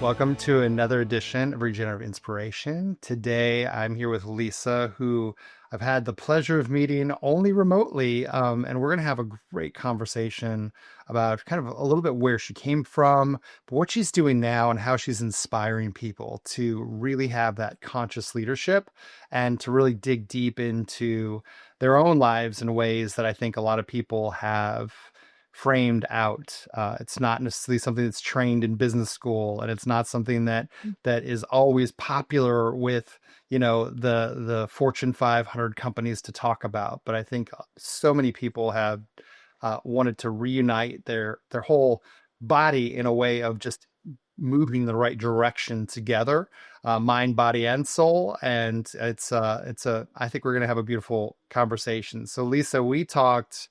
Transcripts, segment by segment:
Welcome to another edition of Regenerative Inspiration. Today, I'm here with Lisa, who I've had the pleasure of meeting only remotely, and we're going to have a great conversation about kind of a little bit where she came from, but what she's doing now, and how she's inspiring people to really have that conscious leadership and to really dig deep into their own lives in ways that I think a lot of people have framed out. It's not necessarily something that's trained in business school, and it's not something that is always popular with the Fortune 500 companies to talk about. But I think so many people have wanted to reunite their whole body in a way of just moving in the right direction together, mind, body, and soul. And it's a I think we're going to have a beautiful conversation. So Lisa, we talked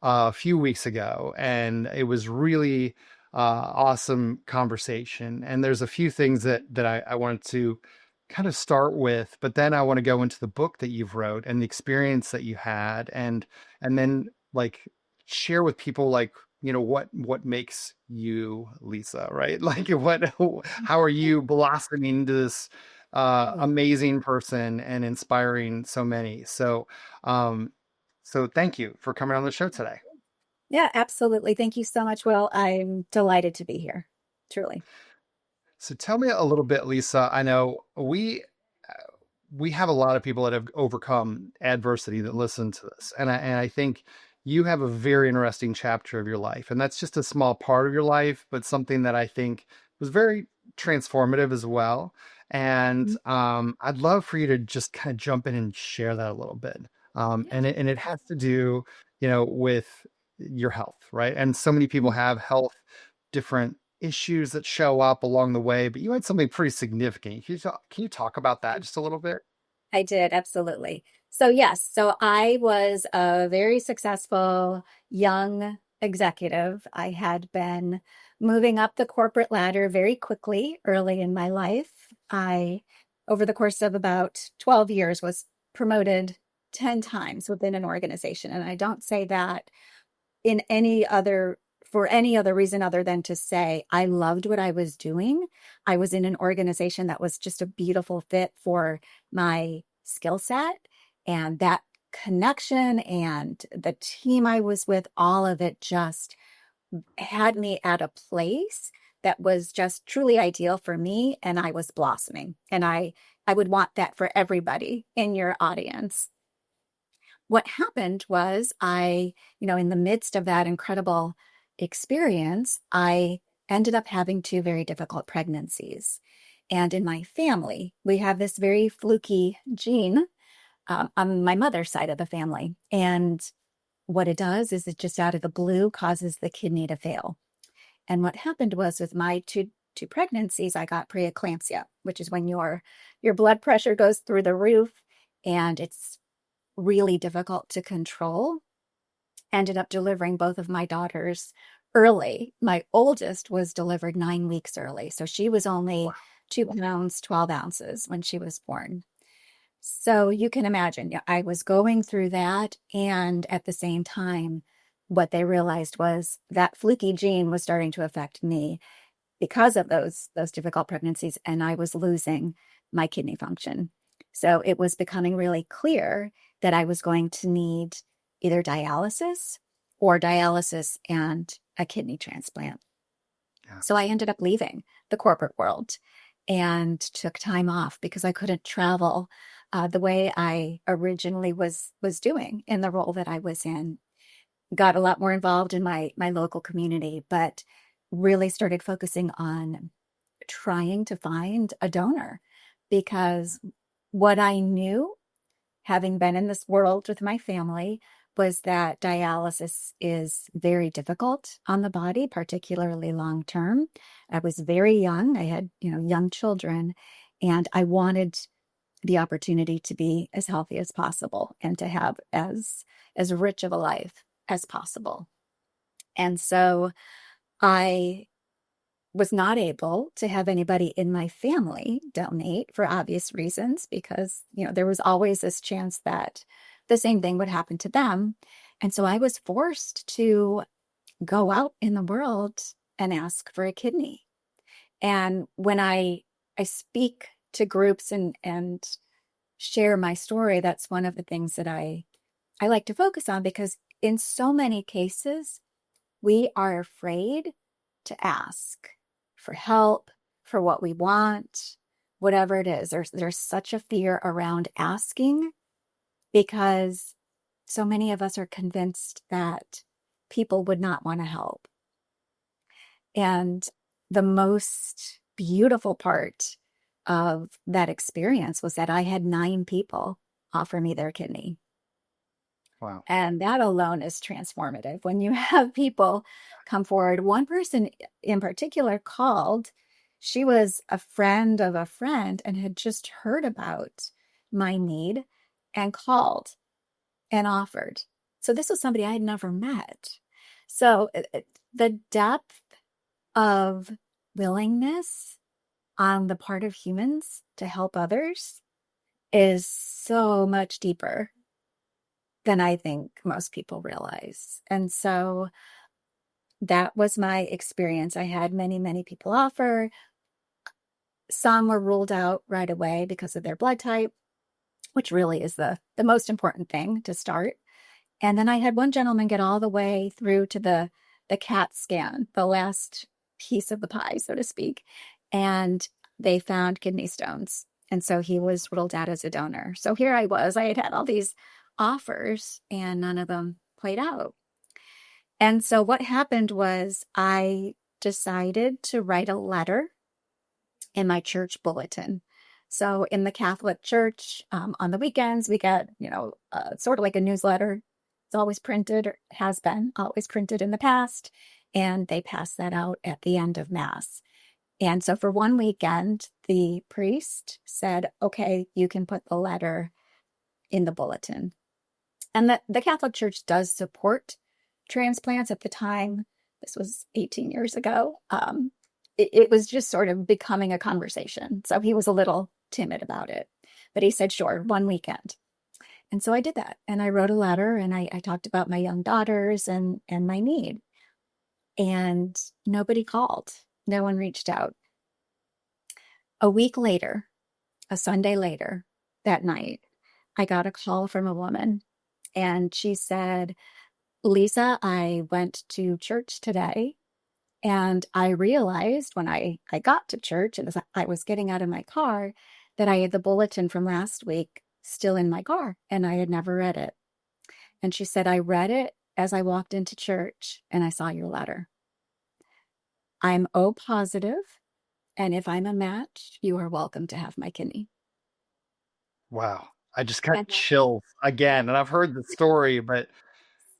a few weeks ago, and it was really awesome conversation. And there's a few things that I wanted to kind of start with, but then I want to go into the book that you've wrote and the experience that you had, and then like share with people like what makes you Lisa, right? Like how are you blossoming into this amazing person and inspiring so many. So thank you for coming on the show today. Yeah, absolutely. Thank you so much, Will. I'm delighted to be here. Truly. So tell me a little bit, Lisa. I know we have a lot of people that have overcome adversity that listen to this, and I think you have a very interesting chapter of your life, and that's just a small part of your life, but something that I think was very transformative as well. And Mhm. I'd love for you to just kind of jump in and share that a little bit. Yeah. And it has to do, with your health, right? And so many people Mhm. have health different issues that show up along the way, but you had something pretty significant. Can you talk about that just a little bit? I did, absolutely. So, yes, so I was a very successful young executive. I had been moving up the corporate ladder very quickly early in my life. Over the course of about 12 years, was promoted 10 times within an organization. And I don't say that in any other for any other reason other than to say I loved what I was doing. I was in an organization that was just a beautiful fit for my skill set, and that connection and the team I was with, all of it just had me at a place that was just truly ideal for me, and I was blossoming. And I would want that for everybody in your audience. What happened was in the midst of that incredible experience, I ended up having two very difficult pregnancies. And in my family, we have this very fluky gene on my mother's side of the family. And what it does is it just out of the blue causes the kidney to fail. And what happened was with my two pregnancies, I got preeclampsia, which is when your blood pressure goes through the roof, and it's really difficult to control. Ended up delivering both of my daughters early. My oldest was delivered 9 weeks early. So she was only Wow. 2 pounds, 12 ounces when she was born. So you can imagine, yeah, I was going through that. And at the same time, what they realized was that fluky gene was starting to affect me because of those difficult pregnancies, and I was losing my kidney function. So it was becoming really clear that I was going to need either dialysis or dialysis and a kidney transplant. Yeah. So I ended up leaving the corporate world and took time off because I couldn't travel the way I originally was doing in the role that I was in. Got a lot more involved in my local community, but really started focusing on trying to find a donor, because what I knew, having been in this world with my family, was that dialysis is very difficult on the body, particularly long term. I was very young. I had, young children, and I wanted the opportunity to be as healthy as possible and to have as rich of a life as possible. And so I was not able to have anybody in my family donate for obvious reasons, because, there was always this chance that the same thing would happen to them. And so I was forced to go out in the world and ask for a kidney. And when I speak to groups and share my story, that's one of the things that I like to focus on, because in so many cases, we are afraid to ask for help, for what we want, whatever it is. There's such a fear around asking, because so many of us are convinced that people would not want to help. And the most beautiful part of that experience was that I had 9 people offer me their kidney. Wow. And that alone is transformative. When you have people come forward, one person in particular called. She was a friend of a friend and had just heard about my need and called and offered. So this was somebody I had never met. So the depth of willingness on the part of humans to help others is so much deeper than I think most people realize. And so that was my experience. I had many, many people offer. Some were ruled out right away because of their blood type, which really is the most important thing to start. And then I had one gentleman get all the way through to the CAT scan, the last piece of the pie, so to speak. And they found kidney stones. And so he was ruled out as a donor. So here I was, I had all these offers and none of them played out. And so what happened was I decided to write a letter in my church bulletin. So in the Catholic Church, on the weekends, we get, sort of like a newsletter. It's always printed, or has been always printed in the past, and they pass that out at the end of Mass. And so for one weekend, the priest said, okay, you can put the letter in the bulletin. And the Catholic Church does support transplants. At the time, this was 18 years ago, it was just sort of becoming a conversation. So he was a little timid about it. But he said, sure, one weekend. And so I did that. And I wrote a letter, and I talked about my young daughters and my need. And nobody called. No one reached out. A week later, a Sunday later, that night, I got a call from a woman. And she said, Lisa, I went to church today, and I realized when I got to church and as I was getting out of my car that I had the bulletin from last week still in my car, and I had never read it. And she said, I read it as I walked into church and I saw your letter. I'm O positive, and if I'm a match, you are welcome to have my kidney. Wow. I just got And chills again. And I've heard the story, but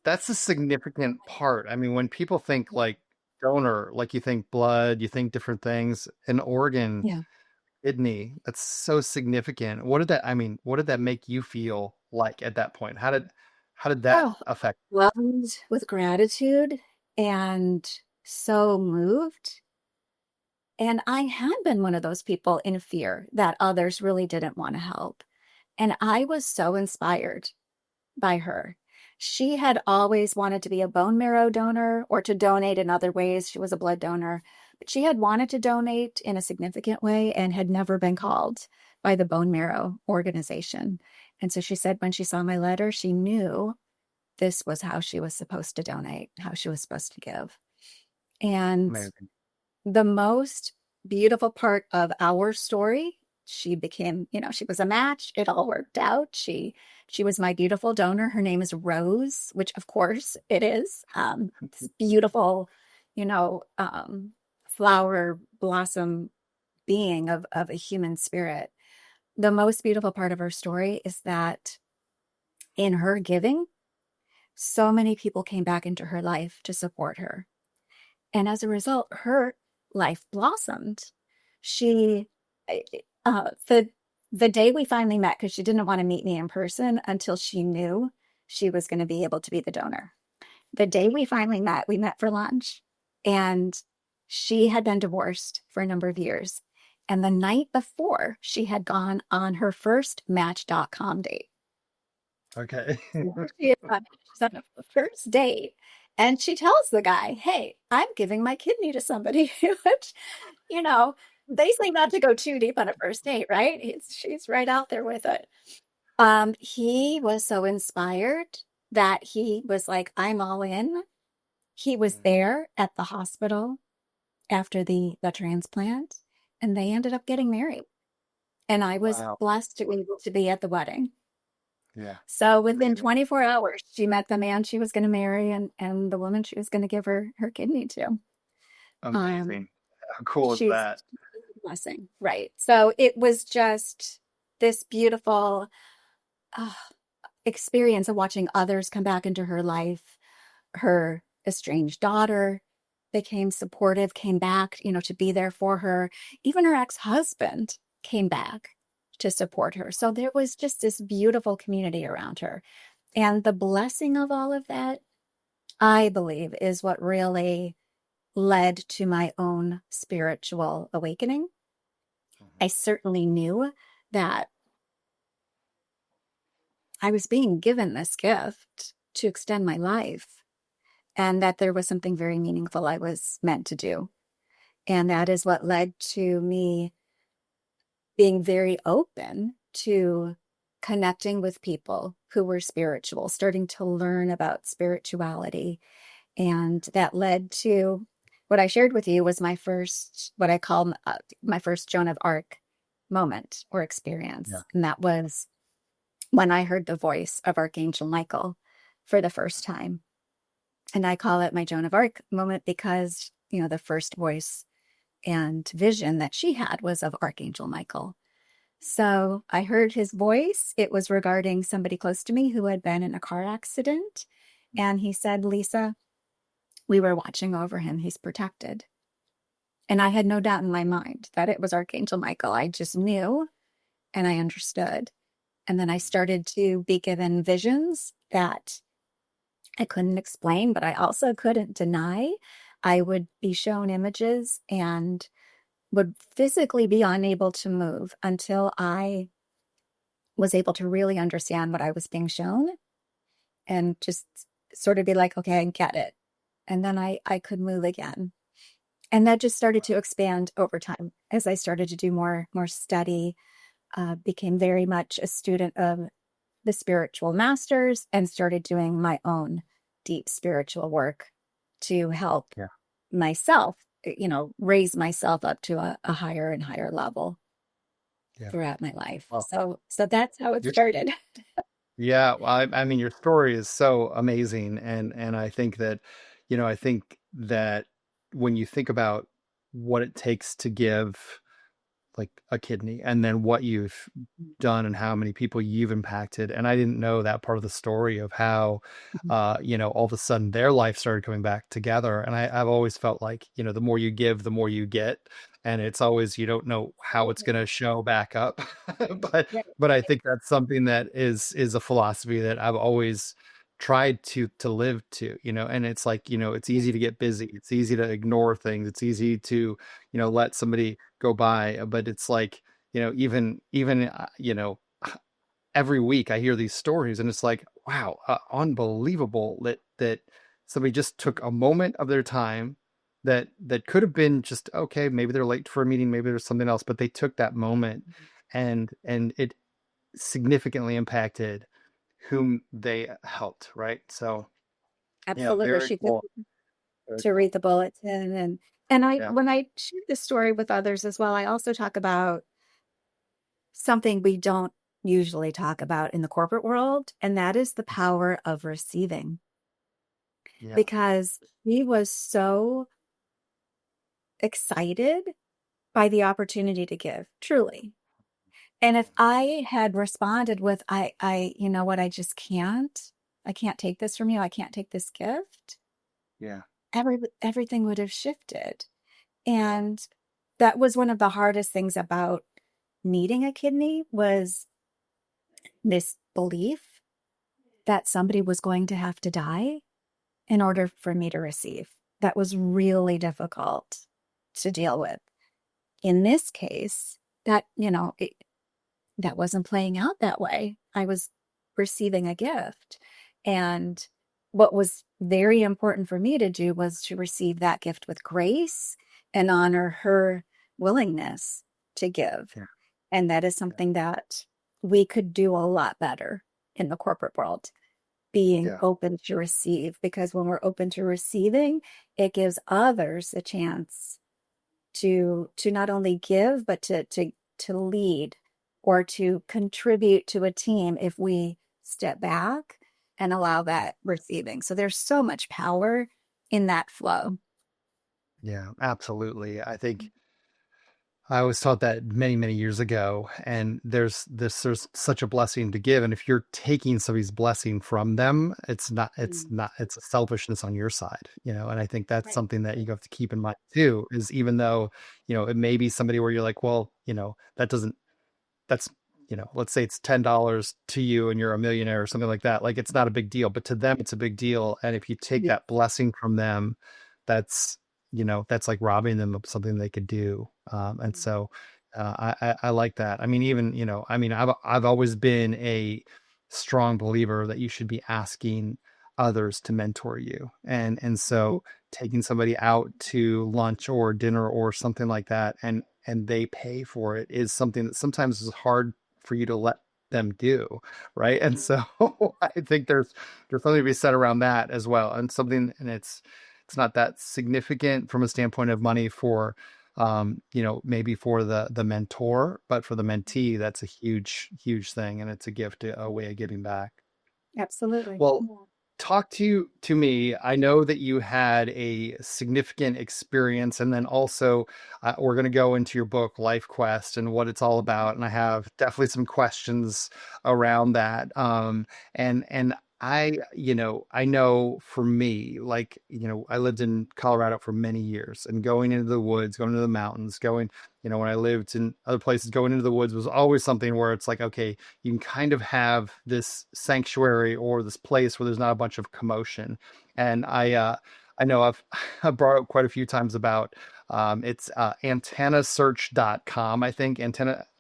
that's a significant part. I mean, when people think like donor, like you think blood, you think different things, an organ, yeah. kidney, that's so significant. What did that make you feel like at that point? How did that Oh, affect? overwhelmed with gratitude and so moved. And I had been one of those people in fear that others really didn't want to help. And I was so inspired by her. She had always wanted to be a bone marrow donor or to donate in other ways. She was a blood donor, but she had wanted to donate in a significant way and had never been called by the bone marrow organization. And so she said when she saw my letter, she knew this was how she was supposed to donate, how she was supposed to give. And Amazing. the most beautiful part of our story, she became, she was a match. It all worked out. She was my beautiful donor. Her name is Rose, which of course it is. This beautiful, you know, um, flower blossom being of a human spirit. The most beautiful part of her story is that in her giving, so many people came back into her life to support her. And as a result, her life blossomed. She, the day we finally met, because she didn't want to meet me in person until she knew she was going to be able to be the donor. The day we finally met, we met for lunch, and she had been divorced for a number of years. And the night before, she had gone on her first Match.com date. Okay. She's on a first date, and she tells the guy, hey, I'm giving my kidney to somebody, which you know, they say not to go too deep on a first date, right? She's right out there with it. He was so inspired that he was like, I'm all in. He was Mm. there at the hospital after the transplant, and they ended up getting married. And I was Wow. blessed to be at the wedding. Yeah. So within 24 hours, she met the man she was going to marry and the woman she was going to give her kidney to. Um, Amazing. How cool is she's that? a blessing, right? So it was just this beautiful uh, experience of watching others come back into her life. Her estranged daughter became supportive, came back, to be there for her. Even her ex-husband came back to support her. So there was just this beautiful community around her. And the blessing of all of that, I believe, is what really led to my own spiritual awakening. I certainly knew that I was being given this gift to extend my life and that there was something very meaningful I was meant to do. And that is what led to me being very open to connecting with people who were spiritual, starting to learn about spirituality. And that led to what I shared with you was my first, what I call my first Joan of Arc moment or Yeah. experience. And that was when I heard the voice of Archangel Michael for the first time. And I call it my Joan of Arc moment because, the first voice and vision that she had was of Archangel Michael. So I heard his voice. It was regarding somebody close to me who had been in a car accident. And he said, Lisa, we were watching over him. He's protected. And I had no doubt in my mind that it was Archangel Michael. I just knew and I understood. And then I started to be given visions that I couldn't explain, but I also couldn't deny. I would be shown images and would physically be unable to move until I was able to really understand what I was being shown and just sort of be like, okay, I get it. And then I could move again. And that just started to expand over time as I started to do more study, became very much a student of the spiritual masters and started doing my own deep spiritual work to help Yeah. myself, raise myself up to a higher and higher level Yeah. throughout my life. Well, So that's how it you're, started. yeah. Well, I mean, your story is so amazing, and I think that, I think that when you think about what it takes to give like a kidney and then what you've done and how many people you've impacted. And I didn't know that part of the story of how, all of a sudden their life started coming back together. And I've always felt like, the more you give, the more you get. And it's always, you don't know how it's going to show back up. but, Right. but I think that's something that is a philosophy that I've always tried to live to, and it's like, it's easy to get busy. It's easy to ignore things. It's easy to, let somebody go by, but it's like, even every week I hear these stories and it's like, wow, unbelievable that somebody just took a moment of their time that could have been just okay, maybe they're late for a meeting, maybe there's something else, but they took that moment and it significantly impacted whom they helped, right? So yeah, Absolutely. very She took cool. Very to cool. read the bulletin and I Yeah. when I share this story with others as well, I also talk about something we don't usually talk about in the corporate world, and that is the power of receiving. Yeah. Because he was so excited by the opportunity to give, truly. And if I had responded with, you know what, I can't take this from you, I can't take this gift, Yeah. everything would have shifted. Yeah. And that was one of the hardest things about needing a kidney was this belief that somebody was going to have to die in order for me to receive. That was really difficult to deal with. In this case, that wasn't playing out that way. I was receiving a gift. And what was very important for me to do was to receive that gift with grace and honor her willingness to give. Yeah. And that is Yeah. something that we could do a lot better in the corporate world, being Yeah. open to receive, because when we're open to receiving, it gives others a chance to not only give, but to lead or to contribute to a team if we step back and allow that receiving. So there's so much power in that flow. Yeah, absolutely. I think I was taught that many, many years ago, and there's such a blessing to give. And if you're taking somebody's blessing from them, Mm. it's a selfishness on your side, and I think that's Right. something that you have to keep in mind too, is even though, it may be somebody where you're like, well, that doesn't that's let's say it's $10 to you and you're a millionaire or something like that, like it's not a big deal, but to them it's a big deal. And if you take Yeah. that blessing from them, that's that's like robbing them of something they could do. And so I like that. I mean, even I've always been a strong believer that you should be asking others to mentor you, and so taking somebody out to lunch or dinner or something like that, and they pay for it, is something that sometimes is hard for you to let them do, right? And so I think there's something to be said around that as well, and something, and it's not that significant from a standpoint of money for maybe for the mentor, but for the mentee, that's a huge thing, and it's a gift, a way of giving back. Absolutely. Well, talk to me. I know that you had a significant experience, and then also we're going to go into your book, Life Quest, and what it's all about. And I have definitely some questions around that. And I know for me, like, I lived in Colorado for many years, and going into the woods, going to the mountains, when I lived in other places, going into the woods was always something where it's like, okay, you can kind of have this sanctuary or this place where there's not a bunch of commotion. And I know I've brought up quite a few times about it's antennasearch.com, I think. Let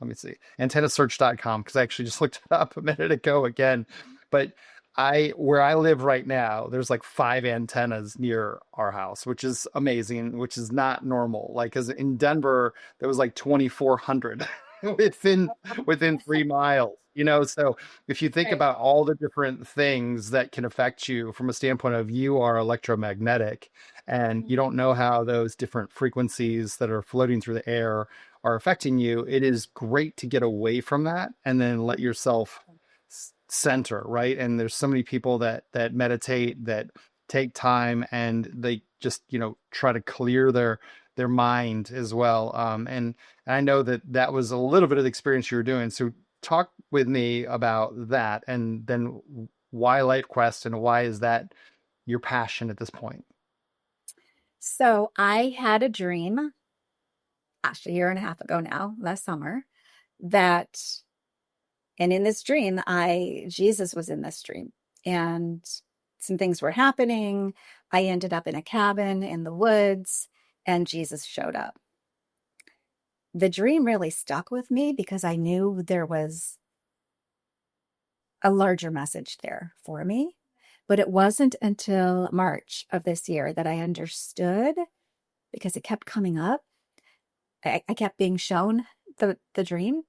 me see, antennasearch.com, because I actually just looked it up a minute ago again. But where I live right now, there's like 5 antennas near our house, which is amazing, which is not normal. Like, because in Denver, there was like 2,400 within 3 miles. So if you think Right. about all the different things that can affect you from a standpoint of, you are electromagnetic, and you don't know how those different frequencies that are floating through the air are affecting you, it is great to get away from that and then let yourself center, right? And there's so many people that meditate, that take time, and they just try to clear their mind as well. And I know that that was a little bit of the experience you were doing. So talk with me about that, and then why Life Quest, and why is that your passion at this point? So I had a dream, gosh, a year and a half ago now, last summer, that, and in this dream, Jesus was in this dream, and some things were happening. I ended up in a cabin in the woods, and Jesus showed up. The dream really stuck with me because I knew there was a larger message there for me. But it wasn't until March of this year that I understood, because it kept coming up. I kept being shown the dream.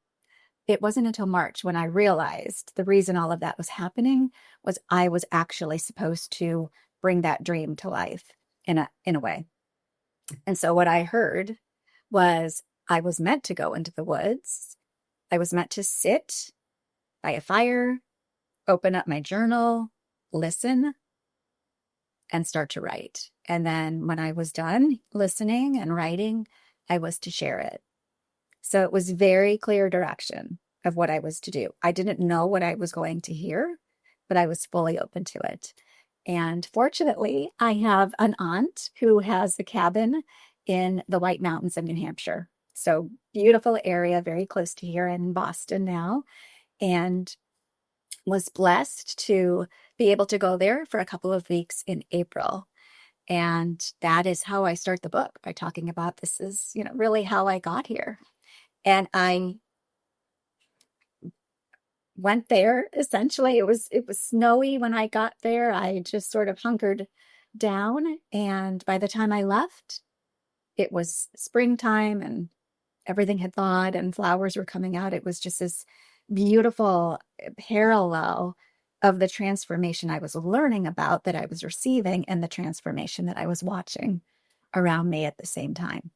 It wasn't until March when I realized the reason all of that was happening was I was actually supposed to bring that dream to life in a way. And so what I heard was I was meant to go into the woods. I was meant to sit by a fire, open up my journal, listen, and start to write. And then when I was done listening and writing, I was to share it. So it was very clear direction of what I was to do. I didn't know what I was going to hear, but I was fully open to it. And fortunately, I have an aunt who has a cabin in the White Mountains of New Hampshire. So beautiful area, very close to here in Boston now. And was blessed to be able to go there for a couple of weeks in April. And that is how I start the book, by talking about this is, really how I got here. And I went there. Essentially, it was snowy when I got there. I just sort of hunkered down, and by the time I left, it was springtime, and everything had thawed and flowers were coming out. It was just this beautiful parallel of the transformation I was learning about, that I was receiving, and the transformation that I was watching around me at the same time.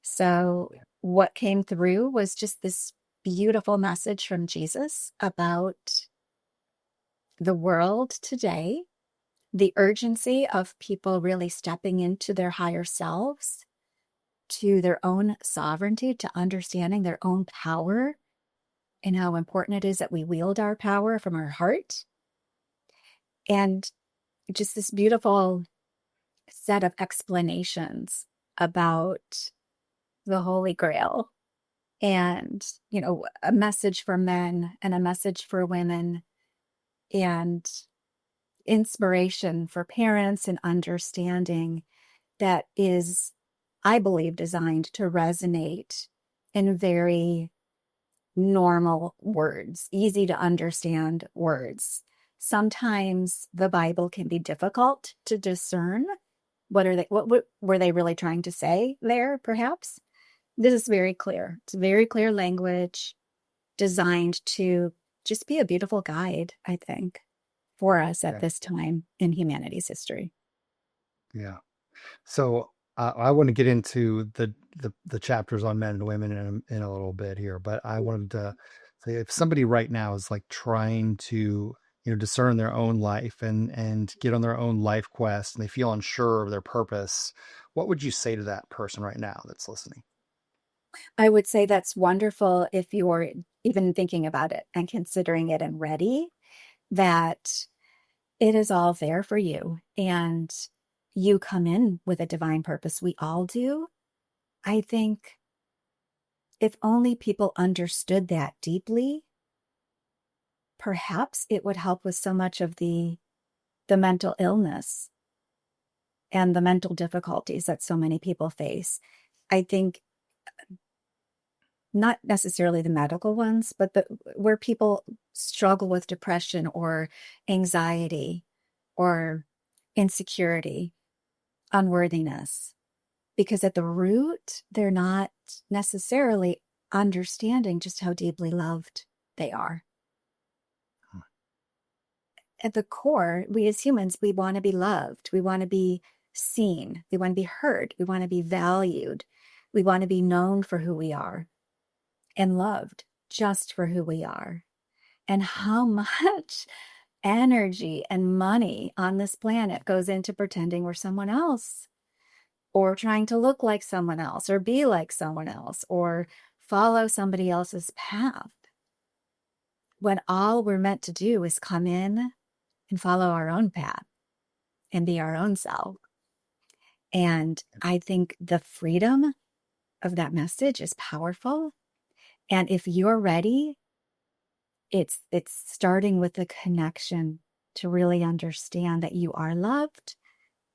So, what came through was just this beautiful message from Jesus about the world today, the urgency of people really stepping into their higher selves, to their own sovereignty, to understanding their own power, and how important it is that we wield our power from our heart. And just this beautiful set of explanations about the Holy Grail, and, a message for men and a message for women, and inspiration for parents, and understanding that is, I believe, designed to resonate in very normal words, easy to understand words. Sometimes the Bible can be difficult to discern. What were they really trying to say there, perhaps? This is very clear. It's very clear language designed to just be a beautiful guide, I think, for us at Yeah. this time in humanity's history. Yeah. So I want to get into the chapters on men and women in a little bit here, but I wanted to say, if somebody right now is like trying to, discern their own life and get on their own life quest, and they feel unsure of their purpose, what would you say to that person right now that's listening? I would say that's wonderful if you're even thinking about it and considering it and ready, that it is all there for you. And you come in with a divine purpose. We all do. I think if only people understood that deeply, perhaps it would help with so much of the mental illness and the mental difficulties that so many people face. I think not necessarily the medical ones, but where people struggle with depression or anxiety or insecurity, unworthiness, because at the root, they're not necessarily understanding just how deeply loved they are. At the core, we as humans, we want to be loved. We want to be seen. We want to be heard. We want to be valued. We want to be known for who we are and loved just for who we are. And how much energy and money on this planet goes into pretending we're someone else, or trying to look like someone else, or be like someone else, or follow somebody else's path, when all we're meant to do is come in and follow our own path and be our own self. And I think the freedom of that message is powerful. And if you're ready, it's starting with the connection to really understand that you are loved,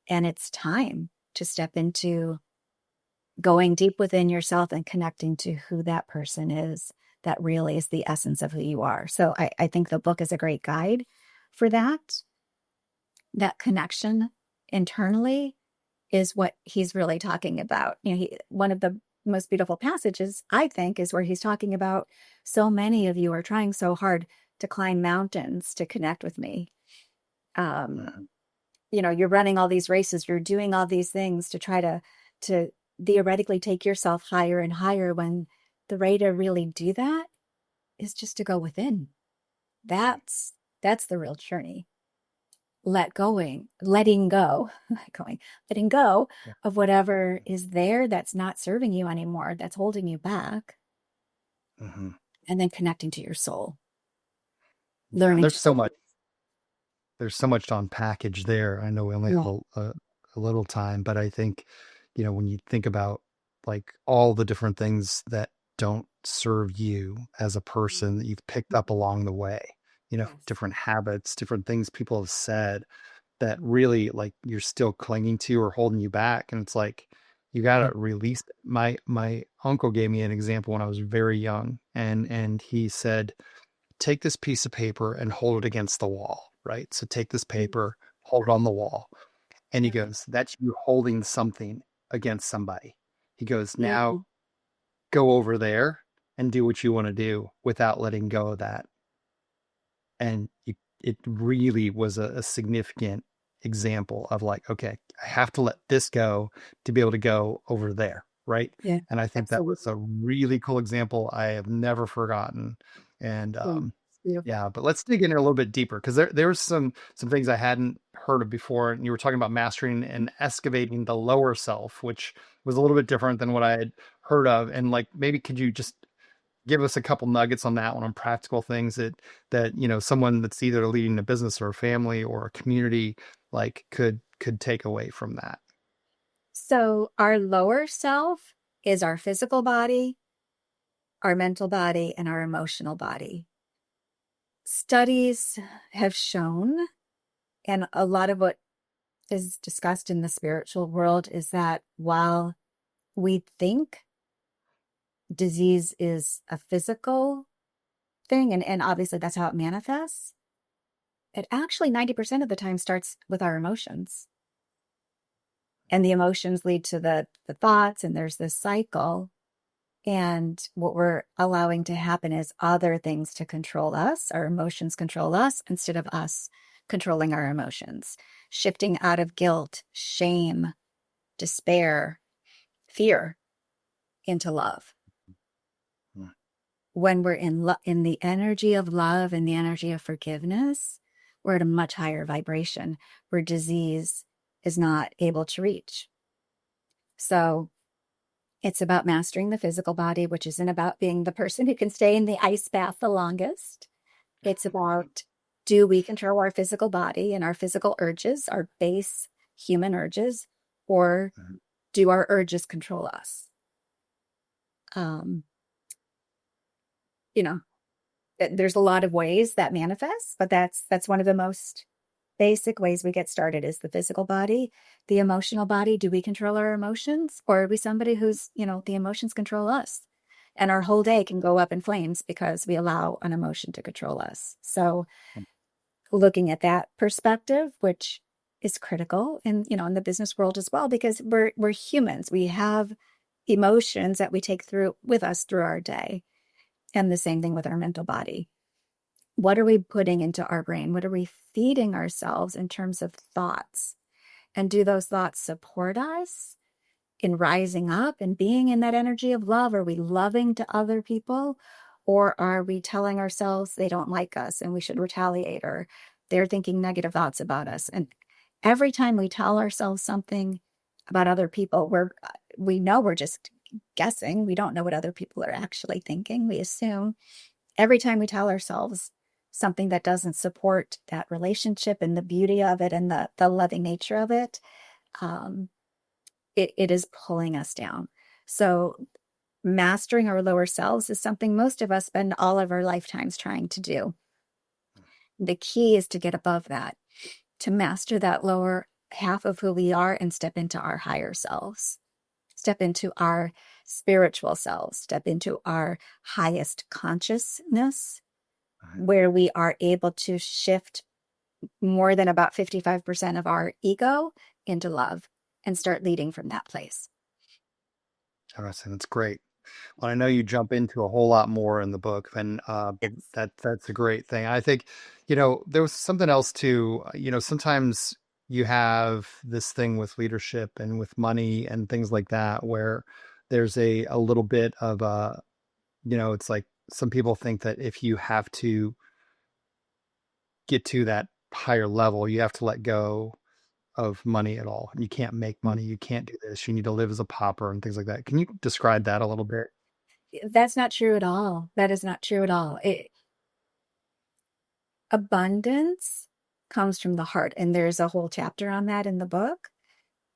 and it's time to step into going deep within yourself and connecting to who that person is, that really is the essence of who you are. So I think the book is a great guide for that connection internally is what he's really talking about. One of the most beautiful passages, I think, is where he's talking about, so many of you are trying so hard to climb mountains to connect with me. Mhm. You're running all these races, you're doing all these things to try to theoretically take yourself higher and higher, when the way to really do that is just to go within. That's the real journey. Letting go, letting go Yeah. of whatever is there that's not serving you anymore, that's holding you back, Hmm. and then connecting to your soul, Yeah. learning to. There's so much to unpackage there. I know we only have Yeah. a little time, but I think, when you think about like all the different things that don't serve you as a person that you've picked up along the way, Yes. different habits, different things people have said that really like you're still clinging to or holding you back. And it's like, you got to release it. My uncle gave me an example when I was very young, and he said, take this piece of paper and hold it against the wall, right? So take this paper, hold it on the wall. And he goes, that's you holding something against somebody. He goes, Yeah. now go over there and do what you want to do without letting go of that. And it really was a significant example of like, okay, I have to let this go to be able to go over there, right? Yeah, And I think that was absolutely. a really cool example I have never forgotten. And Mm, it's beautiful. yeah, but let's dig in a little bit deeper because there was some things I hadn't heard of before. And you were talking about mastering and excavating the lower self, which was a little bit different than what I had heard of. And like maybe could you just give us a couple nuggets on that one, on practical things that someone that's either leading a business or a family or a community like could take away from that. So our lower self is our physical body, our mental body, and our emotional body. Studies have shown, and a lot of what is discussed in the spiritual world is that while we think disease is a physical thing, and obviously that's how it manifests, it actually 90% of the time starts with our emotions. And the emotions lead to the thoughts, and there's this cycle. And what we're allowing to happen is other things to control us. Our emotions control us instead of us controlling our emotions, shifting out of guilt, shame, despair, fear into love. Hmm. When we're in the energy of love and the energy of forgiveness, we're at a much higher vibration where disease is not able to reach. So it's about mastering the physical body, which isn't about being the person who can stay in the ice bath the longest. It's about, do we control our physical body and our physical urges, our base human urges, or do our urges control us? Um, you know, there's a lot of ways that manifests, but that's one of the most basic ways we get started is the physical body. The emotional body, do we control our emotions, or are we somebody who's, the emotions control us, and our whole day can go up in flames because we allow an emotion to control us? So looking at that perspective, which is critical in the business world as well, because we're humans, we have emotions that we take through with us through our day, and the same thing with our mental body. What are we putting into our brain? What are we feeding ourselves in terms of thoughts? And do those thoughts support us in rising up and being in that energy of love? Are we loving to other people? Or are we telling ourselves they don't like us and we should retaliate, or they're thinking negative thoughts about us? And every time we tell ourselves something about other people, we know we're just guessing. We don't know what other people are actually thinking. We assume. Every time we tell ourselves something that doesn't support that relationship and the beauty of it and the loving nature of it, um, it is pulling us down. So mastering our lower selves is something most of us spend all of our lifetimes trying to do. The key is to get above that, to master that lower half of who we are and step into our higher selves, step into our spiritual selves, step into our highest consciousness, where we are able to shift more than about 55% of our ego into love and start leading from that place. Interesting. That's great. Well, I know you jump into a whole lot more in the book, and but Yes. that's a great thing. I think, there was something else too. Sometimes you have this thing with leadership and with money and things like that, where there's a little bit of it's like some people think that if you have to get to that higher level, you have to let go of money at all. You can't make money. You can't do this. You need to live as a pauper and things like that. Can you describe that a little bit? That's not true at all. That is not true at all. Abundance comes from the heart, and there's a whole chapter on that in the book.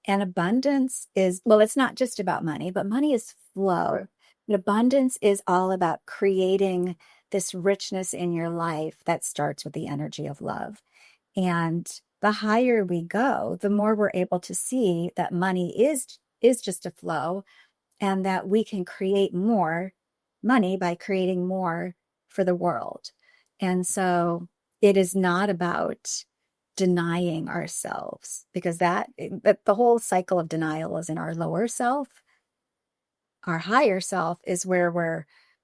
And abundance is, well, it's not just about money, but money is flow. And abundance is all about creating this richness in your life that starts with the energy of love. And the higher we go, the more we're able to see that money is just a flow, and that we can create more money by creating more for the world. And so it is not about denying ourselves, because that the whole cycle of denial is in our lower self. Our higher self is where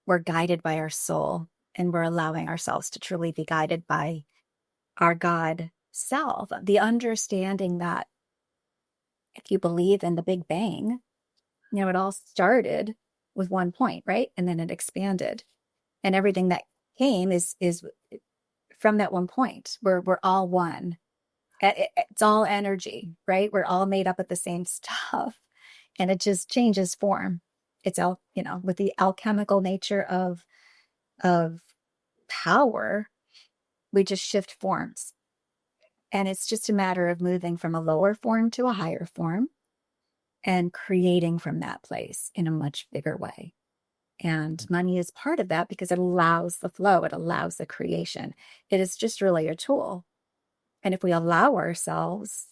we're guided by our soul, and we're allowing ourselves to truly be guided by our God self. The understanding that if you believe in the Big Bang, it all started with one point, right? And then it expanded. And everything that came is from that one point. We're all one. It's all energy, right? We're all made up of the same stuff. And it just changes form. It's all, with the alchemical nature of power, we just shift forms. And it's just a matter of moving from a lower form to a higher form and creating from that place in a much bigger way. And money is part of that because it allows the flow, it allows the creation. It is just really a tool. And if we allow ourselves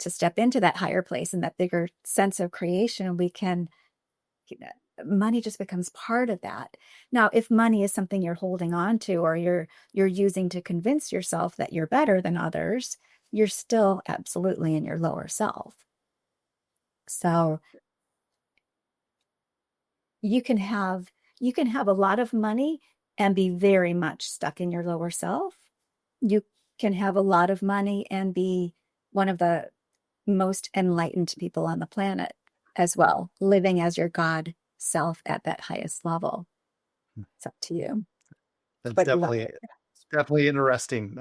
to step into that higher place and that bigger sense of creation, we can, money just becomes part of that. Now, if money is something you're holding on to or you're using to convince yourself that you're better than others, you're still absolutely in your lower self. So you can have a lot of money and be very much stuck in your lower self. You can have a lot of money and be one of the most enlightened people on the planet as well, living as your God self at that highest level. It's up to you. That's But definitely it's definitely interesting.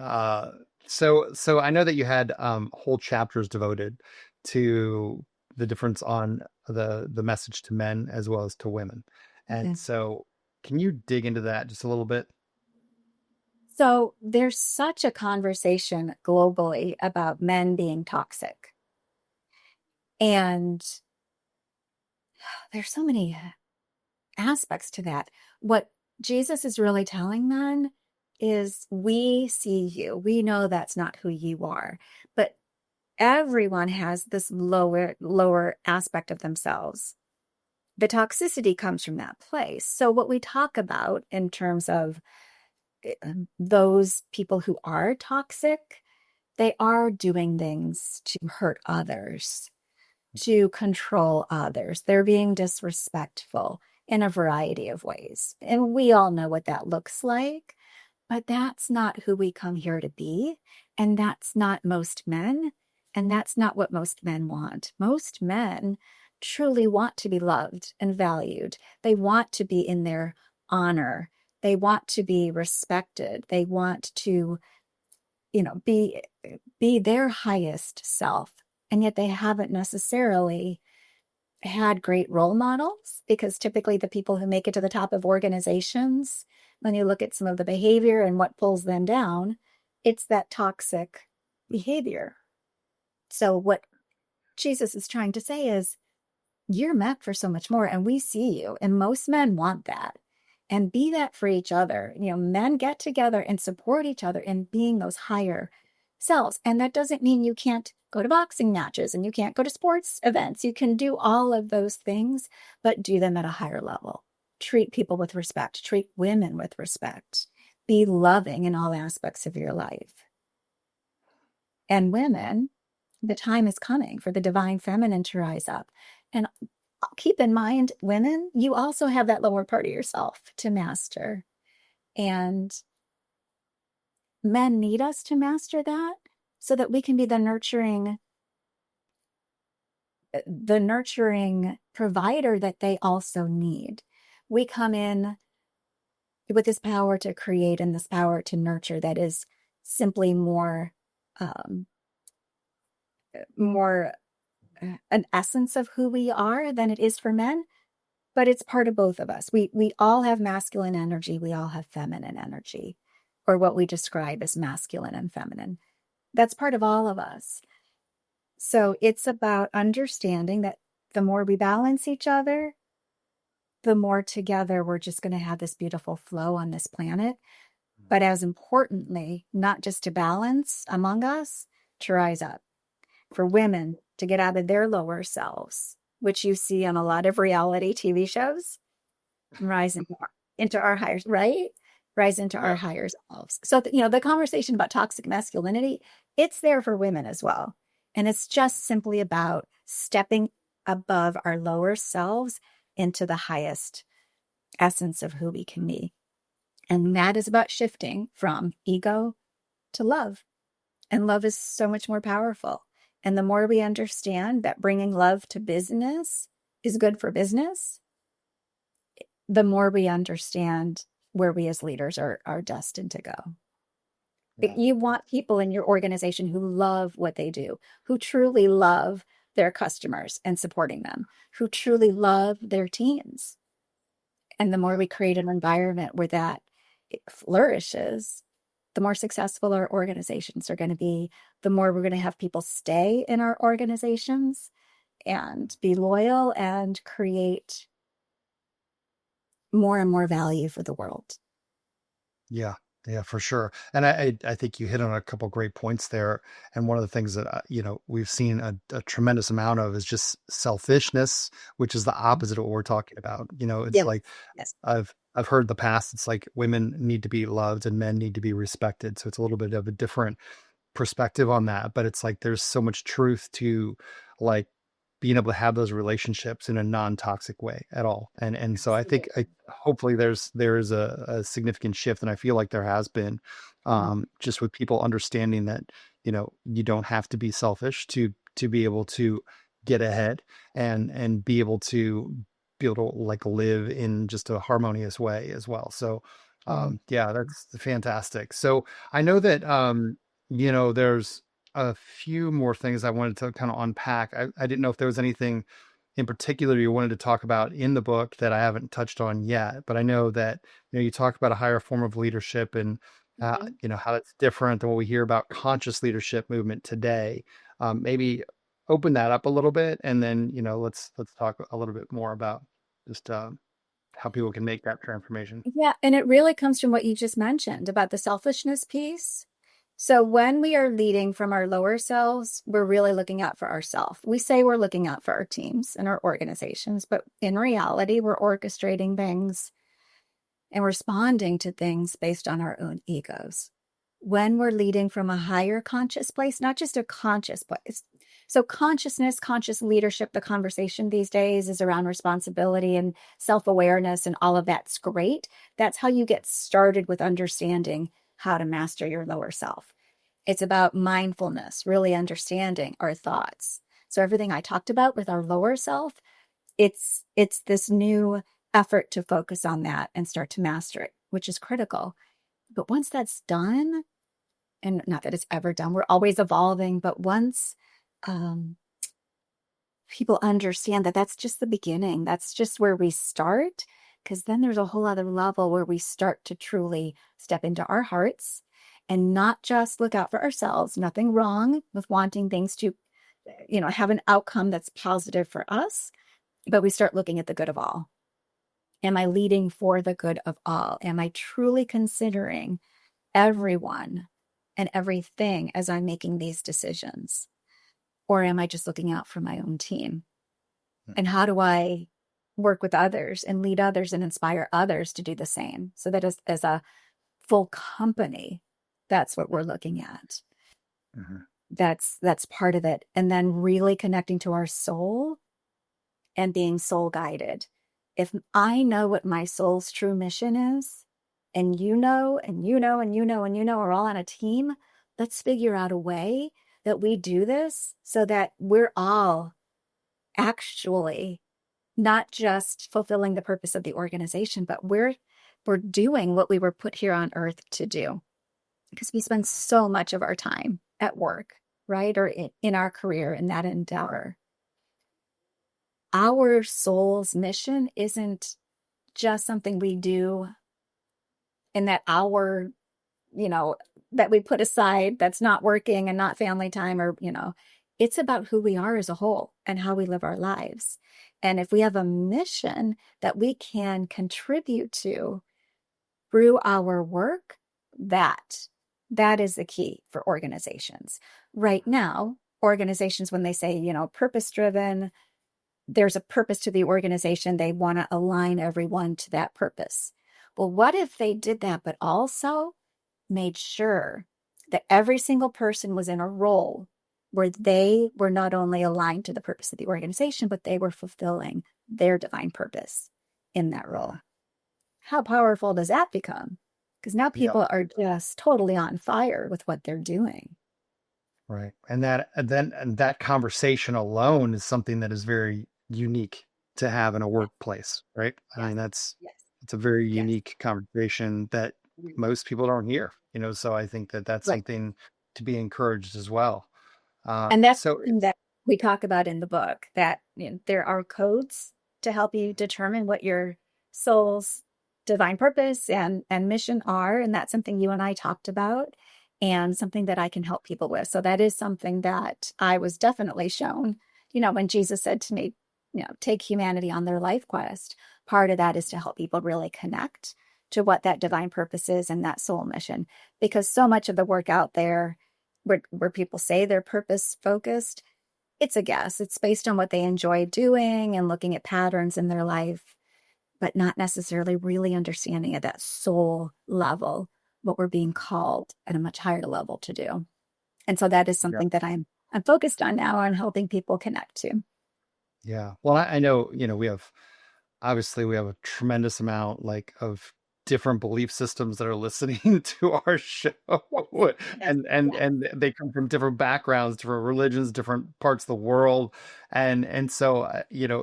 So I know that you had whole chapters devoted to the difference on the message to men as well as to women. And so can you dig into that just a little bit? so there's such a conversation globally about men being toxic. And there's so many aspects to that. What Jesus is really telling men is we see you. We know that's not who you are. But everyone has this lower aspect of themselves. The toxicity comes from that place. So what we talk about in terms of those people who are toxic, they are doing things to hurt others, to control others. They're being disrespectful in a variety of ways. And we all know what that looks like, but that's not who we come here to be. And that's not most men. And that's not what most men want. Most men truly want to be loved and valued. They want to be in their honor. They want to be respected. They want to, be their highest self. And yet they haven't necessarily had great role models, because typically the people who make it to the top of organizations, when you look at some of the behavior and what pulls them down, it's that toxic behavior. So what Jesus is trying to say is, you're meant for so much more, and we see you. And most men want that. And be that for each other. Men get together and support each other in being those higher selves. And that doesn't mean you can't go to boxing matches and you can't go to sports events. You can do all of those things, but do them at a higher level. Treat people with respect, treat women with respect, be loving in all aspects of your life. And women, the time is coming for the divine feminine to rise up. And keep in mind, women, you also have that lower part of yourself to master. And men need us to master that so that we can be the nurturing provider that they also need. We come in with this power to create and this power to nurture that is simply more an essence of who we are than it is for men, but it's part of both of us. We all have masculine energy. We all have feminine energy, or what we describe as masculine and feminine. That's part of all of us. So it's about understanding that the more we balance each other, the more together we're just going to have this beautiful flow on this planet. But as importantly, not just to balance among us, to rise up. For women to get out of their lower selves, which you see on a lot of reality TV shows, and rise into our higher, right? Rise into our higher selves. So, the conversation about toxic masculinity, it's there for women as well. And it's just simply about stepping above our lower selves into the highest essence of who we can be. And that is about shifting from ego to love. And love is so much more powerful. And the more we understand that bringing love to business is good for business, the more we understand where we as leaders are destined to go. Yeah. You want people in your organization who love what they do, who truly love their customers and supporting them, who truly love their teams. And the more we create an environment where that it flourishes, the more successful our organizations are going to be, the more we're going to have people stay in our organizations and be loyal and create more and more value for the world. Yeah, yeah, for sure. And I think you hit on a couple great points there. And one of the things that we've seen a tremendous amount of is just selfishness, which is the opposite of what we're talking about. It's Yes. like Yes. I've heard the past. It's like women need to be loved and men need to be respected. So it's a little bit of a different perspective on that, but it's like there's so much truth to like being able to have those relationships in a non-toxic way at all. And so I think Absolutely. hopefully there's a significant shift, and I feel like there has been, just with people understanding that you don't have to be selfish to be able to get ahead and be able to like live in just a harmonious way as well. So Mhm. yeah, that's fantastic. So I know that there's a few more things I wanted to kind of unpack. I didn't know if there was anything in particular you wanted to talk about in the book that I haven't touched on yet, but I know that you talk about a higher form of leadership and Mhm. how it's different than what we hear about conscious leadership movement today. Maybe open that up a little bit, and then let's talk a little bit more about just how people can make that transformation. Yeah, and it really comes from what you just mentioned about the selfishness piece. So when we are leading from our lower selves, we're really looking out for ourselves. We say we're looking out for our teams and our organizations, but in reality, we're orchestrating things and responding to things based on our own egos. When we're leading from a higher conscious place, not just a conscious place. So, consciousness, conscious leadership, the conversation these days is around responsibility and self awareness, and all of that's great. That's how you get started with understanding how to master your lower self. It's about mindfulness, really understanding our thoughts. So, everything I talked about with our lower self, it's this new effort to focus on that and start to master it, which is critical. But once that's done, and not that it's ever done, we're always evolving, but once um, people understand that that's just the beginning, that's just where we start, because then there's a whole other level where we start to truly step into our hearts and not just look out for ourselves. Nothing wrong with wanting things to have an outcome that's positive for us, but we start looking at the good of all. Am I leading for the good of all? Am I truly considering everyone and everything as I'm making these decisions? Or am I just looking out for my own team? And how do I work with others and lead others and inspire others to do the same? So that as a full company, that's what we're looking at. Mhm. That's part of it. And then really connecting to our soul and being soul guided. If I know what my soul's true mission is, and you know, and you know, and you know, and you know, we're all on a team, let's figure out a way that we do this so that we're all actually not just fulfilling the purpose of the organization, but we're doing what we were put here on earth to do. Because we spend so much of our time at work, right? Or in our career in that endeavor. Our soul's mission isn't just something we do in that hour, you know, that we put aside that's not working and not family time or, it's about who we are as a whole and how we live our lives. And if we have a mission that we can contribute to through our work, that is the key for organizations. Right now, organizations, when they say, purpose driven, there's a purpose to the organization. They want to align everyone to that purpose. Well, what if they did that, but also made sure that every single person was in a role where they were not only aligned to the purpose of the organization, but they were fulfilling their divine purpose in that role. How powerful does that become? Because now Yeah. people are just totally on fire with what they're doing. Right. And that conversation alone is something that is very unique to have in a Yes, workplace, right? I yes, mean, that's yes, it's a very yes. unique conversation that most people don't hear, so I think that that's Right. something to be encouraged as well. And that's So something that we talk about in the book, that there are codes to help you determine what your soul's divine purpose and mission are. And that's something you and I talked about and something that I can help people with. So that is something that I was definitely shown, when Jesus said to me, take humanity on their life quest. Part of that is to help people really connect to what that divine purpose is and that soul mission, because so much of the work out there where people say they're purpose focused, it's a guess. It's based on what they enjoy doing and looking at patterns in their life, but not necessarily really understanding at that soul level what we're being called at a much higher level to do. And so that is yeah, something that I'm focused on now on helping people connect to. yeah. Well, I know, we have obviously we have a tremendous amount of different belief systems that are listening to our show, Yes. Yes. and Yeah. they come from different backgrounds, different religions, different parts of the world, and so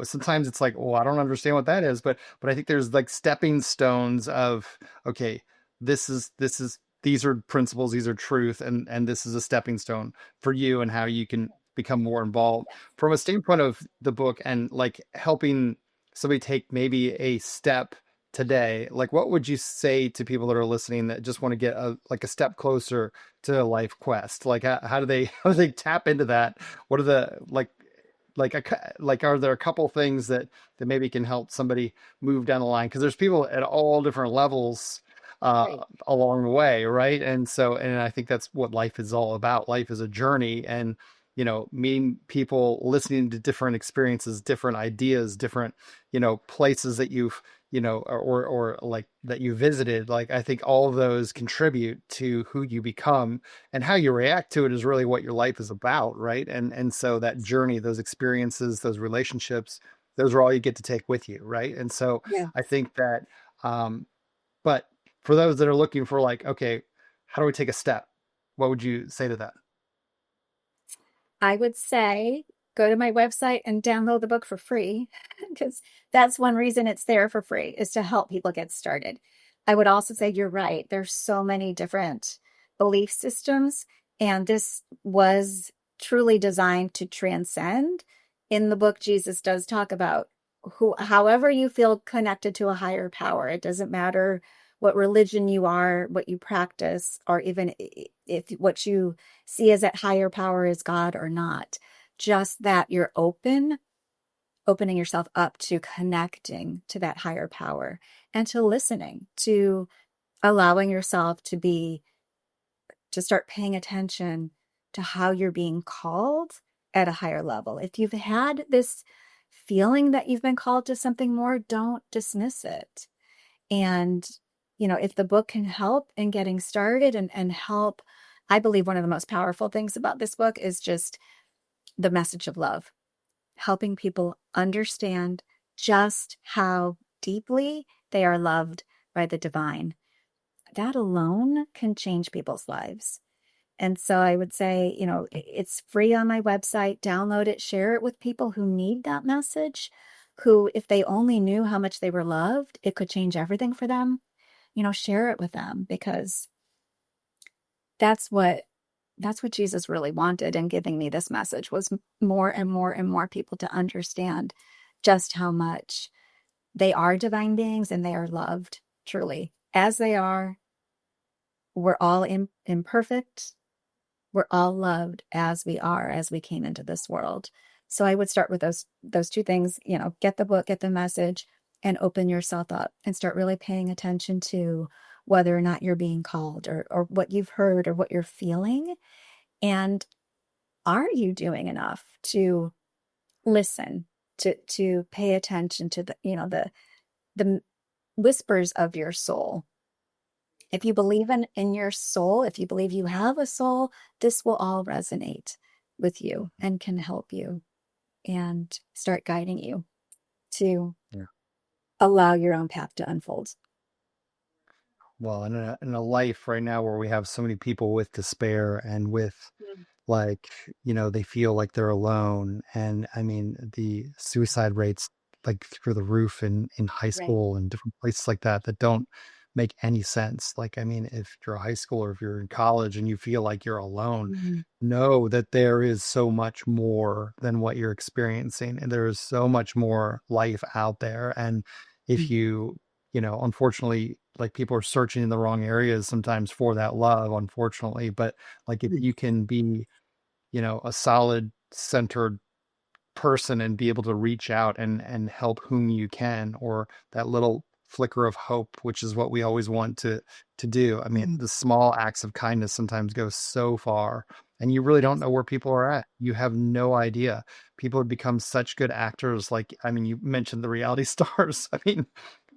sometimes it's like, oh, I don't understand what that is, but I think there's like stepping stones of, okay, this is these are principles, these are truth, and this is a stepping stone for you and how you can become more involved Yes. from a standpoint of the book and like helping somebody take maybe a step today. Like, what would you say to people that are listening that just want to get a step closer to a life quest? Like, how do they how do they tap into that? What are the like are there a couple things that maybe can help somebody move down the line? Because there's people at all different levels Right. along the way, right? And I think that's what life is all about. Life is a journey, and meeting people, listening to different experiences, different ideas, different places that you've or like that you visited. Like, I think all of those contribute to who you become, and how you react to it is really what your life is about, right? And so that journey, those experiences, those relationships, those are all you get to take with you, right? And so Yeah. I think that um but for those that are looking for, like, okay, how do we take a step, what would you say to that? I would say go to my website and download the book for free because that's one reason it's there for free, is to help people get started. I would also say you're right. There's so many different belief systems, and this was truly designed to transcend. In the book, Jesus does talk about however you feel connected to a higher power. It doesn't matter what religion you are, what you practice, or even if what you see as that higher power is God or not. Just that you're opening yourself up to connecting to that higher power and to listening, to allowing yourself to start paying attention to how you're being called at a higher level. If you've had this feeling that you've been called to something more, don't dismiss it. And, if the book can help in getting started and help, I believe one of the most powerful things about this book is just the message of love, helping people understand just how deeply they are loved by the divine. That alone can change people's lives. And so I would say, it's free on my website. Download it, share it with people who need that message, who, if they only knew how much they were loved, it could change everything for them. Share it with them, because that's what that's what Jesus really wanted in giving me this message, was more and more and more people to understand just how much they are divine beings and they are loved truly as they are. We're all imperfect. We're all loved as we are, as we came into this world. So I would start with those two things, get the book, get the message, and open yourself up and start really paying attention to whether or not you're being called, or what you've heard or what you're feeling. And are you doing enough to listen, to pay attention to the whispers of your soul? If you believe in your soul, if you believe you have a soul, this will all resonate with you and can help you and start guiding you to Yeah. allow your own path to unfold. Well, in a life right now where we have so many people with despair and with Mm. like, they feel like they're alone. And I mean, the suicide rates like through the roof in high Right. school and different places like that that don't make any sense. Like, I mean, if you're a high school or if you're in college and you feel like you're alone, Mhm. know that there is so much more than what you're experiencing. And there is so much more life out there. And if Mhm. unfortunately, like people are searching in the wrong areas sometimes for that love, unfortunately. But like if you can be a solid centered person and be able to reach out and help whom you can, or that little flicker of hope, which is what we always want to do. I mean, Mhm. the small acts of kindness sometimes go so far, and you really don't know where people are at. You have no idea. People have become such good actors. Like, I mean, you mentioned the reality stars. I mean,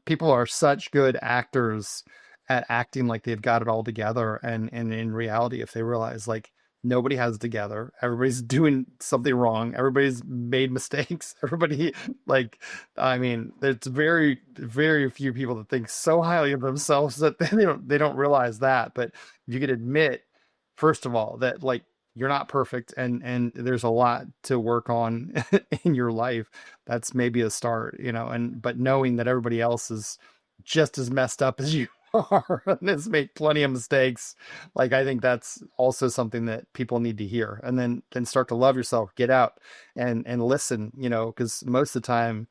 people are such good actors at acting like they've got it all together, and in reality, if they realize like nobody has it together, everybody's doing something wrong, everybody's made mistakes, everybody, like, I mean, there's very very few people that think so highly of themselves that they don't realize that. But if you could admit, first of all, that like you're not perfect, and there's a lot to work on in your life, that's maybe a start, and but knowing that everybody else is just as messed up as you are and has made plenty of mistakes, like I think that's also something that people need to hear. And then start to love yourself, get out and listen, because most of the time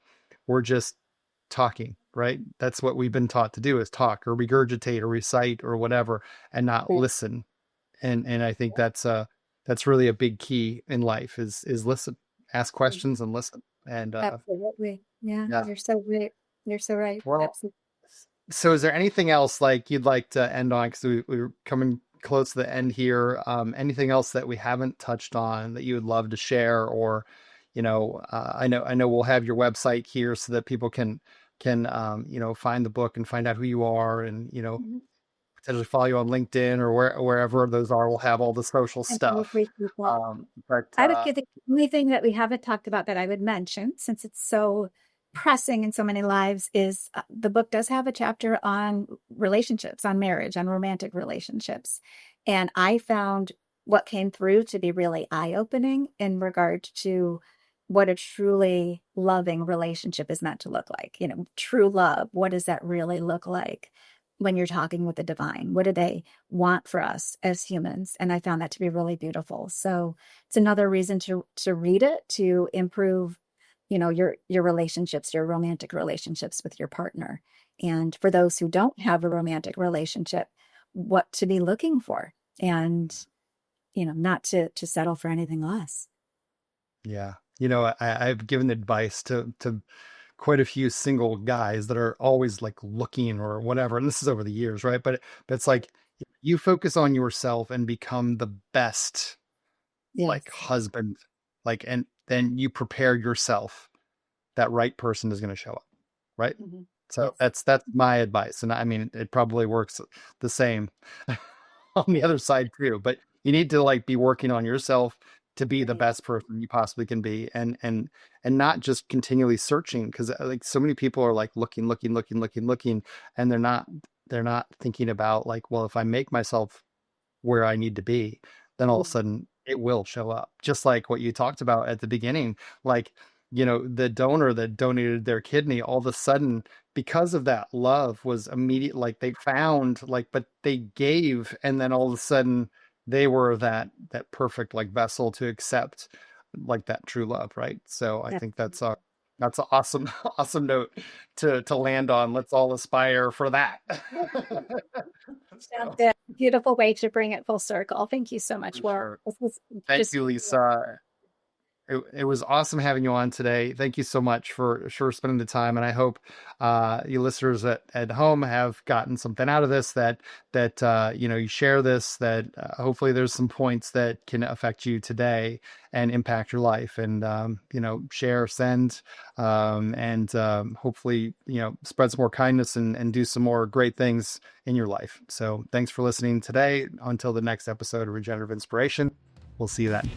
we're just talking, right? That's what we've been taught to do, is talk or regurgitate or recite or whatever, and not Right. listen. And I think that's really a big key in life, is listen, ask Mhm. questions and listen. And Absolutely. Yeah, yeah. you're so right. You're so right. Well, Absolutely. so is there anything else like you'd like to end on? Because we're coming close to the end here. Anything else that we haven't touched on that you would love to share? Or, I know we'll have your website here so that people can find the book and find out who you are, and Mhm. potentially follow you on LinkedIn or wherever those are. We'll have all the social And I stuff. appreciate that. But I would get the only thing that we haven't talked about that I would mention, since it's so pressing in so many lives, is the book does have a chapter on relationships, on marriage, on romantic relationships. And I found what came through to be really eye-opening in regard to what a truly loving relationship is meant to look like. True love, what does that really look like when you're talking with the divine? What do they want for us as humans? And I found that to be really beautiful. So it's another reason to read it, to improve, your relationships, your romantic relationships with your partner. And for those who don't have a romantic relationship, what to be looking for, and not to settle for anything less. yeah, I've given advice to quite a few single guys that are always like looking or whatever. And this is over the years, right? But it's like you focus on yourself and become the best like Yes. husband, like, and then you prepare yourself, that right person is going to show up, right? Mhm. So Yes. that's my advice. And I mean, it probably works the same on the other side too, but you need to like be working on yourself to be the Right. best person you possibly can be, and not just continually searching, because like so many people are like looking, and they're not thinking about like, well, if I make myself where I need to be, then all of a Mhm. sudden it will show up. Just like what you talked about at the beginning, like, the donor that donated their kidney, all of a sudden, because of that love, was immediate, like they found, like, but they gave, and then all of a sudden they were that perfect like vessel to accept like that true love, right? So I think that's Absolutely. an awesome awesome note to land on. Let's all aspire for that. Sounds So good. Beautiful way to bring it full circle. Thank you so much, for Laura. sure. This was Thank just you, Lisa. It was awesome having you on today. Thank you so much for sure spending the time. And I hope you listeners at home have gotten something out of this, that you share this, that hopefully there's some points that can affect you today and impact your life. And share, send, and hopefully spread some more kindness and do some more great things in your life. So thanks for listening today. Until the next episode of Regenerative Inspiration, we'll see you then.